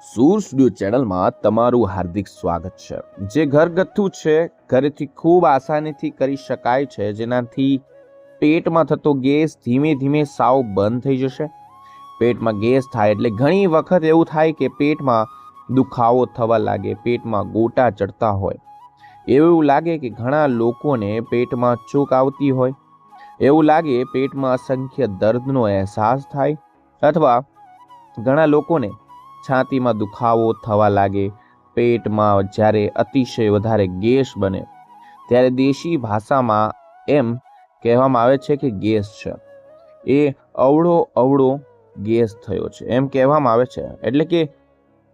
સૂર સ્ટુડિયો ચેનલમાં તમારું હાર્દિક સ્વાગત છે। જે ઘરગથ્થુ છે, ઘરેથી ખૂબ આસાનીથી કરી શકાય છે, જેનાથી પેટમાં થતો ગેસ ધીમે ધીમે સાવ બંધ થઈ જશે। પેટમાં ગેસ થાય એટલે ઘણી વખત એવું થાય કે પેટમાં દુખાવો થવા લાગે, પેટમાં ગોટા ચડતા હોય, એવું લાગે કે ઘણા લોકોને પેટમાં ચૂક આવતી હોય, એવું લાગે પેટમાં અસંખ્ય દર્દનો અહેસાસ થાય, અથવા ઘણા લોકોને છાતીમાં દુખાવો થવા લાગે। પેટમાં જ્યારે અતિશય વધારે ગેસ બને ત્યારે દેશી ભાષામાં એમ કહેવામાં આવે છે કે ગેસ છે, એ અવળો અવળો ગેસ થયો છે એમ કહેવામાં આવે છે। એટલે કે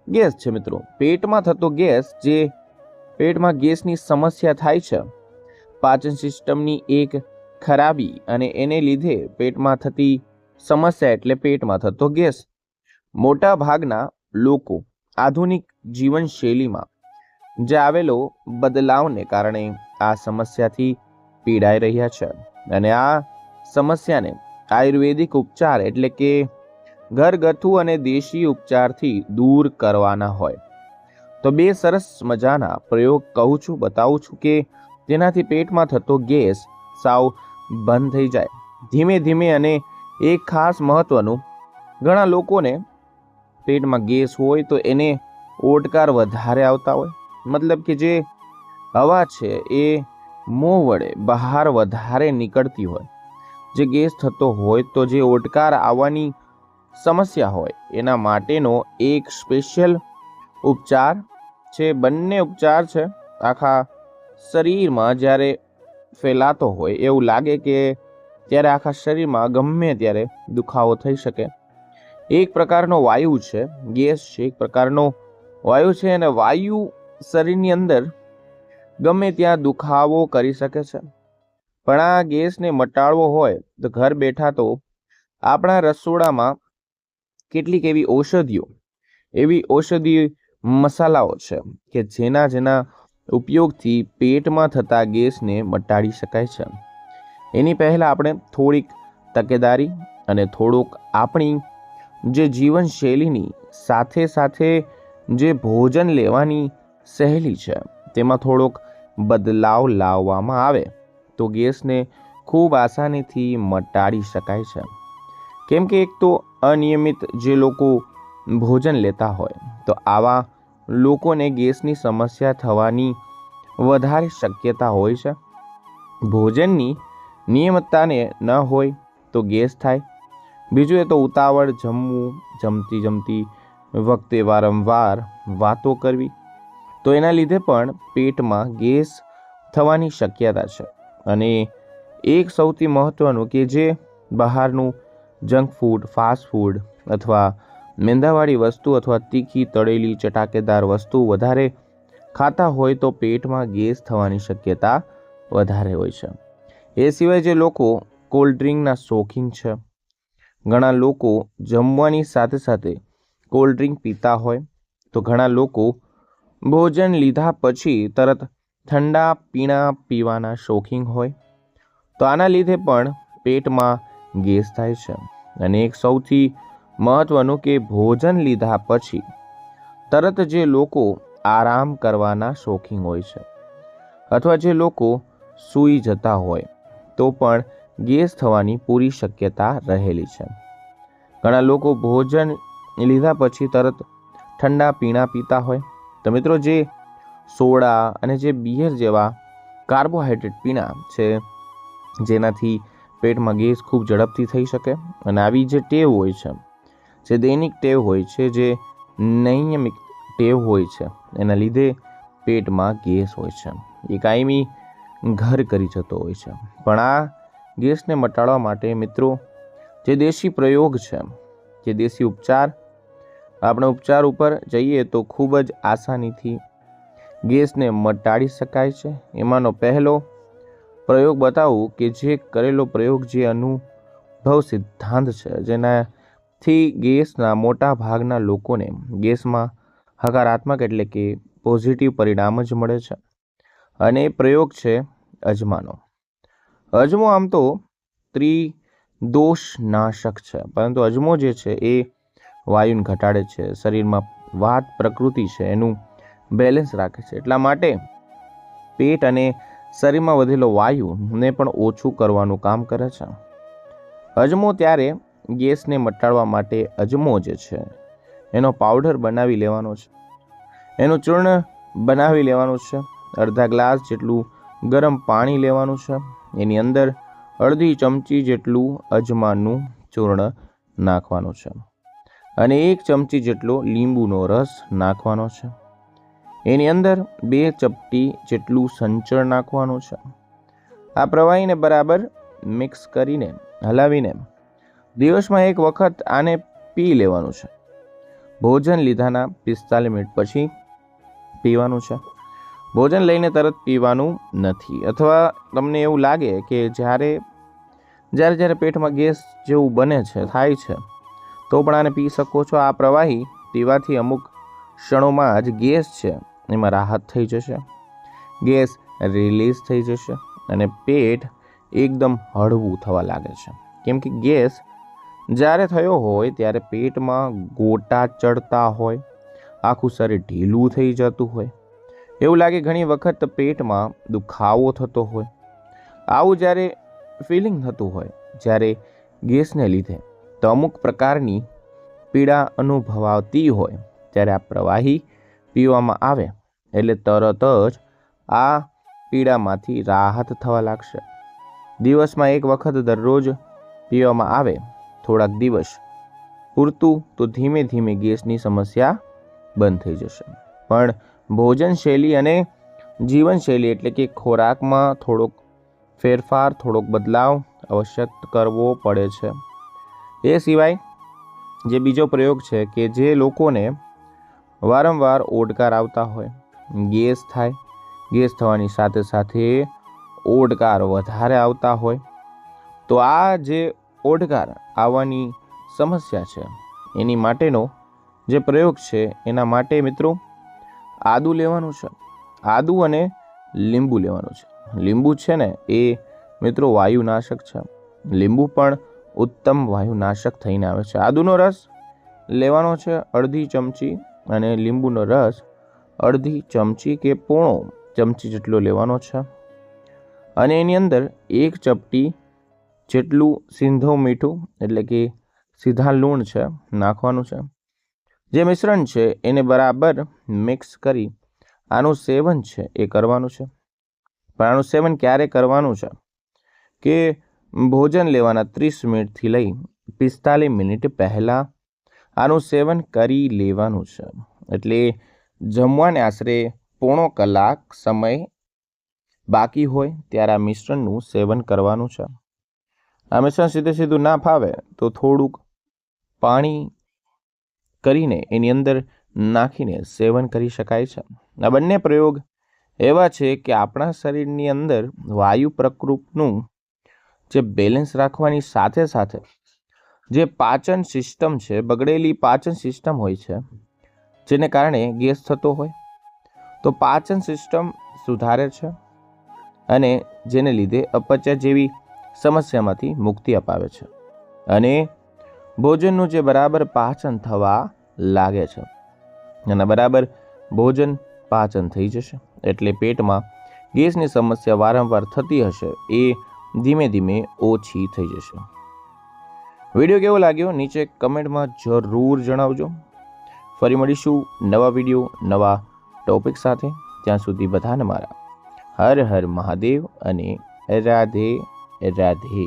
ગેસ છે મિત્રો, પેટમાં થતો ગેસ, જે પેટમાં ગેસની સમસ્યા થાય છે, પાચન સિસ્ટમની એક ખરાબી, અને એને લીધે પેટમાં થતી સમસ્યા એટલે પેટમાં થતો ગેસ। મોટા ભાગના લોકો આધુનિક જીવનશૈલીમાં જે આવેલો બદલાવને કારણે આ સમસ્યાથી પીડાઈ રહ્યા છે, અને આ સમસ્યાને આયુર્વેદિક ઉપચાર એટલે કે ઘરગથ્થુ અને દેશી ઉપચારથી દૂર કરવાના હોય તો બે સરસ મજાના પ્રયોગ કહું છું, બતાવું છું કે જેનાથી પેટમાં થતો ગેસ સાવ બંધ થઈ જાય ધીમે ધીમે। અને એક ખાસ મહત્વનું, ઘણા લોકોને પેટમાં ગેસ હોય તો એને ઓડકાર વધારે આવતા હોય, મતલબ કે જે હવા છે એ મોં વડે બહાર વધારે નીકળતી હોય। જે ગેસ થતો હોય તો જે ઓડકાર આવવાની સમસ્યા હોય એના માટેનો એક સ્પેશિયલ ઉપચાર છે। બંને ઉપચાર છે આખા શરીરમાં જ્યારે ફેલાતો હોય, એવું લાગે કે ત્યારે આખા શરીરમાં ગમે ત્યારે દુખાવો થઈ શકે। એક પ્રકારનો વાયુ છે, ગેસ છે એક પ્રકારનો વાયુ છે, અને વાયુ શરીરની અંદર ગમે ત્યાં દુખાવો કરી શકે છે। પણ આ ગેસને મટાડવો હોય તો ઘર બેઠા તો આપણા રસોડામાં કેટલીક એવી ઔષધિ મસાલાઓ છે કે જેના ઉપયોગથી પેટમાં થતા ગેસને મટાડી શકાય છે। એની પહેલા આપણે થોડીક તકેદારી અને થોડુંક આપણી જે જીવનશૈલીની સાથે સાથે જે ભોજન લેવાની શૈલી છે તેમાં થોડોક બદલાવ લાવવામાં આવે તો ગેસને ખૂબ આસાનીથી મટાડી શકાય છે। કેમ કે એક તો અનિયમિત જે લોકો ભોજન લેતા હોય તો આવા લોકોને ગેસની સમસ્યા થવાની વધારે શક્યતા હોય છે। ભોજનની નિયમિતતાને ન હોય તો ગેસ થાય। બીજું એ તો ઉતાવળ, જમતી વખતે વારંવાર વાતો કરવી, તો એના લીધે પણ પેટમાં ગેસ થવાની શક્યતા છે। અને એક સૌથી મહત્વનું કે જે બહારનું જંક ફૂડ, ફાસ્ટ ફૂડ અથવા મેંદાવાળી વસ્તુ અથવા તીખી તળેલી ચટાકેદાર વસ્તુ વધારે ખાતા હોય તો પેટમાં ગેસ થવાની શક્યતા વધારે હોય છે। એ સિવાય જે લોકો કોલ્ડ ડ્રિંકના શોખીન છે, ઘણા લોકો જમવાની સાથે સાથે કોલ્ડ ડ્રિંક પીતા હોય, તો ઘણા લોકો ભોજન લીધા પછી તરત ઠંડા પીણા પીવાના શોખીન હોય, તો આના લીધે પણ પેટમાં ગેસ થાય છે। અને એક સૌથી મહત્વનું કે ભોજન લીધા પછી તરત જે લોકો આરામ કરવાના શોખીન હોય છે, અથવા જે લોકો સૂઈ જતા હોય તો પણ ગેસ થવાની પૂરી શક્યતા રહેલી છે। ઘણા લોકો ભોજન લીધા પછી તરત ઠંડા પીણા પીતા હોય, તો મિત્રો જે સોડા અને જે બિયર જેવા કાર્બોહાઈડ્રેટ પીણા છે જેનાથી પેટમાં ગેસ ખૂબ ઝડપથી થઈ શકે, અને આવી જે ટેવ હોય છે, જે દૈનિક ટેવ હોય છે, જે નિયમિત ટેવ હોય છે, એના લીધે પેટમાં ગેસ હોય છે, એ કાયમી ઘર કરી જતો હોય છે। પણ આ ગેસને મટાડવા માટે મિત્રો જે દેશી પ્રયોગ છે, જે દેશી ઉપચાર, આપણે ઉપચાર ઉપર જઈએ તો ખૂબ જ આસાનીથી ગેસને મટાડી શકાય છે। એમાંનો પહેલો પ્રયોગ બતાવું કે જે કરેલો પ્રયોગ, જે અનુભવ સિદ્ધાંત છે, જેનાથી ગેસના મોટા ભાગના લોકોને ગેસમાં હકારાત્મક એટલે કે પોઝિટિવ પરિણામ જ મળે છે, અને એ પ્રયોગ છે અજમાનો। અજમો આમ તો ત્રિદોષનાશક છે, પરંતુ અજમો જે છે એ વાયુને ઘટાડે છે, શરીરમાં વાત પ્રકૃતિ છે એનું બેલેન્સ રાખે છે. એટલા માટે પેટ અને શરીરમાં વધેલો વાયુને પણ ઓછું કરવાનું કામ કરે છે. અજમો ત્યારે ગેસને મટાડવા માટે અજમો જે છે એનો પાવડર બનાવી લેવાનો છે, એનું ચૂર્ણ બનાવી લેવાનું છે. અડધા ગ્લાસ જેટલું ગરમ પાણી લેવાનું છે, એની અંદર અડધી ચમચી જેટલું અજમાનું ચૂર્ણ નાખવાનું છે અને 1 ચમચી જેટલો લીંબુનો રસ નાખવાનો છે. એની અંદર 2 ચપટી જેટલું સંચળ નાખવાનું છે. આ પ્રવાહીને બરાબર મિક્સ કરીને હલાવીને દિવસમાં 1 વખત આને પી લેવાનું છે. ભોજન લીધાના 45 મિનિટ પછી પીવાનું છે. ભોજન લઈને તરત પીવાનું નથી. અથવા તમને એવું લાગે કે જ્યારે પેટમાં ગેસ જેવું બને છે, થાય છે, તો પણ આને પી શકો છો. આ પ્રવાહી પીવાથી અમુક ક્ષણોમાં જ ગેસ છે એમાં રાહત થઈ જશે, ગેસ રિલીઝ થઈ જશે અને પેટ એકદમ હળવું થવા લાગે છે. કેમ કે ગેસ જ્યારે થયો હોય ત્યારે પેટમાં ગોટા ચડતા હોય, આખું શરીર ઢીલું થઈ જતું હોય, એવું લાગે ઘણી વખત પેટમાં દુખાવો થતો હોય. આવું જ્યારે ફિલિંગ થતું હોય જ્યારે ગેસને લીધે તો અમુક પ્રકારની પીડા અનુભવાતી હોય, ત્યારે આ પ્રવાહી પીવામાં આવે એટલે તરત જ આ પીડામાંથી રાહત થવા લાગશે. દિવસમાં 1 વખત દરરોજ પીવામાં આવે થોડાક દિવસ પૂરતું તો ધીમે ધીમે ગેસની સમસ્યા બંધ થઈ જશે. પણ ભોજનશૈલી અને જીવનશૈલી એટલે કે ખોરાકમાં થોડોક ફેરફાર, થોડોક બદલાવ અવશ્ય કરવો પડે છે. એ સિવાય જે બીજો પ્રયોગ છે કે જે લોકોને વારંવાર ઓડકાર આવતા હોય, ગેસ થાય, ગેસ થવાની સાથે સાથે ઓડકાર વધારે આવતા હોય, તો આ જે ઓડકાર આવવાની સમસ્યા છે એની માટેનો જે પ્રયોગ છે એના માટે મિત્રો આદુ લેવાનું છે. આદુ અને લીંબુ લેવાનું છે. લીંબુ છે ને એ મિત્રો વાયુનાશક છે. લીંબુ પણ ઉત્તમ વાયુનાશક થઈને આવે છે. આદુનો રસ લેવાનો છે અડધી ચમચી અને લીંબુનો રસ અડધી ચમચી કે પોણો ચમચી જેટલો લેવાનો છે અને એની અંદર 1 ચપટી જેટલું સિંધવ મીઠું એટલે કે સીધા લૂણ છે નાખવાનું છે. જે મિશ્રણ છે એને બરાબર મિક્સ કરી આનું સેવન છે એ કરવાનું છે. પણ આનું સેવન ક્યારે કરવાનું છે કે ભોજન લેવાના 30 મિનિટથી લઈ 45 મિનિટ પહેલાં આનું સેવન કરી લેવાનું છે. એટલે જમવાને આશરે પોણો કલાક સમય બાકી હોય ત્યારે આ મિશ્રણનું સેવન કરવાનું છે. આ મિશ્રણ સીધું ના ફાવે તો થોડુંક પાણી કરીને એની અંદર નાખીને સેવન કરી શકાય છે. આ બંને પ્રયોગ એવા છે કે આપણા શરીરની અંદર વાયુ પ્રકૃતિનું જે બેલેન્સ રાખવાની સાથે સાથે જે પાચન સિસ્ટમ છે, બગડેલી પાચન સિસ્ટમ હોય છે જેને કારણે ગેસ થતો હોય, તો પાચન સિસ્ટમ સુધારે છે અને જેને લીધે અપચા જેવી સમસ્યામાંથી મુક્તિ અપાવે છે અને ભોજનનું જે બરાબર પાચન થવા લાગે છે અને બરાબર ભોજન પાચન થઈ જશે એટલે પેટમાં ગેસની સમસ્યા વારંવાર થતી હશે એ ધીમે ધીમે ઓછી થઈ જશે. વિડીયો કેવો લાગ્યો નીચે કમેન્ટમાં જરૂર જણાવજો. ફરી મળીશું નવા વિડીયો નવા ટોપિક સાથે. ત્યાં સુધી બધાને મારા હર હર મહાદેવ અને રાધે રાધે.